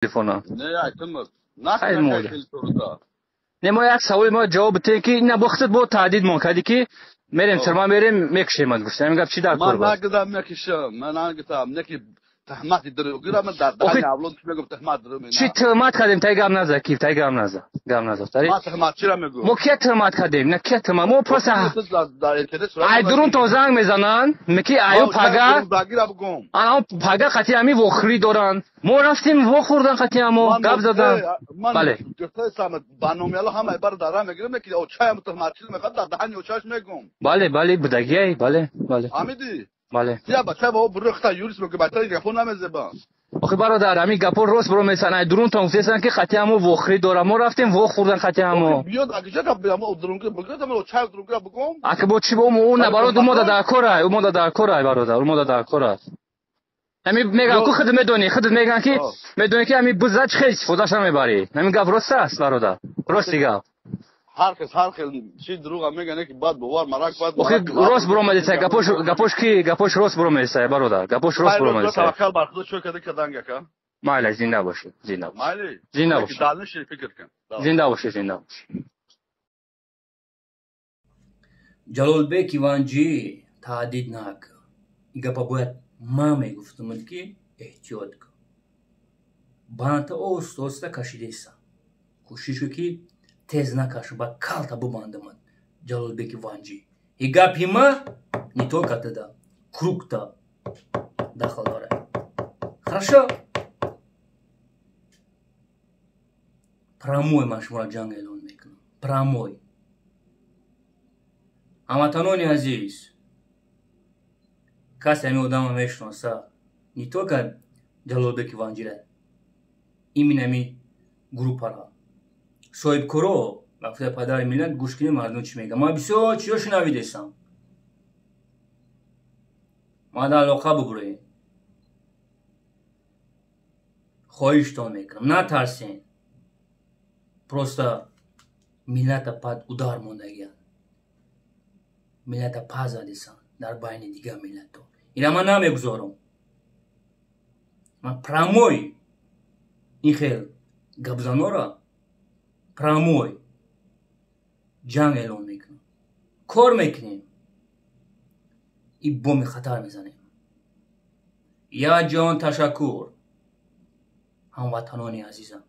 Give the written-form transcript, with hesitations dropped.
تلفن. نه ایتم نه خیلی نه موده. خیلی سودا نه ما یک سوال ما جواب بده که این بخشت با تعدید ممکنه که میریم ترما میریم میکشیم از گفتم میگم چی در کار من باست. نگدم میکشم من نگدم نکی تهمت داره گیرم من در دهن اولاد میگم تهمت داره چی نه تهمت کردیم تای گام نزد کیف تای گام نزد تاری ما تهمت چرا میگم ما کی تهمت کردیم نه کی تهمت ما پس در اینترنت ای درون تو زنگ میزنن میگی ایو پاگا باگیرا بگم آنا پاگا خاطی امی وخری دارن ما رفتیم و خوردن خاطی امو گاب زدن بله گفته سام بانومیالا همه بر دارم میگیرم که او چای متهمت چیز میخواد در دهن او چاش میگم بله بدگی بله حمیدی بله یا بچه با برختا یوریس میگه بچه تلفن نمیزبان آخه برادر امی گپور روز برو میسن درون تو گفتن که خاطی امو وخری دارن ما رفتیم و خوردن خاطی امو بیاد اگه چه بیام او درون که بگم او چای درون که بگم اگه با چی با اون برادر مو در کارای اون در کارای برادر اون در کارای امی میگم کو خود میگن که میدونی که امی بزاج خیلی فوداش میبری امی گپ راست است برادر راست گپ هر کس چی دروغ میگه که بعد بوار مراک بعد راست برو میسه گپوش راست برو میسه برادر گپوش راست برو میسه توکل بر خدا شو کده کدانگه که مالی زنده باشه مالی زنده باشه دالش فکر کن زنده باشه جلالبek ایوانجی تعدید نکن گپا باید ما میگفتم که احتیاط کن بانتا اوستا کشیدیسا کوشش که تز نکش با کالتا ببندم جلالبek ایوانجی ای گپی ما не только тогда круг-то داخل داره хорошо прямой машмура جنگ اعلان میکنم прямой هموطنان عزیز کسی همی آدم میشناسه не только جلالبek ایوانجی را این همی گروپ را صاحب کرو وقتی پدر ملت گوش کنیم مردم چی میگه ما بسیار چیزا شنویدم ما در علاقه بگوییم خواهشتان میکنم نترسین просто ملت پد ادار موندگی ملت پا زدیسن در بین دیگه ملت اینا من نمیگذارم من прямой این خیل گبزانا را прямой جنگ اعلان میکنم کار میکنیم این بوم خطر میزنیم یا جان تشکر هموطنان عزیزم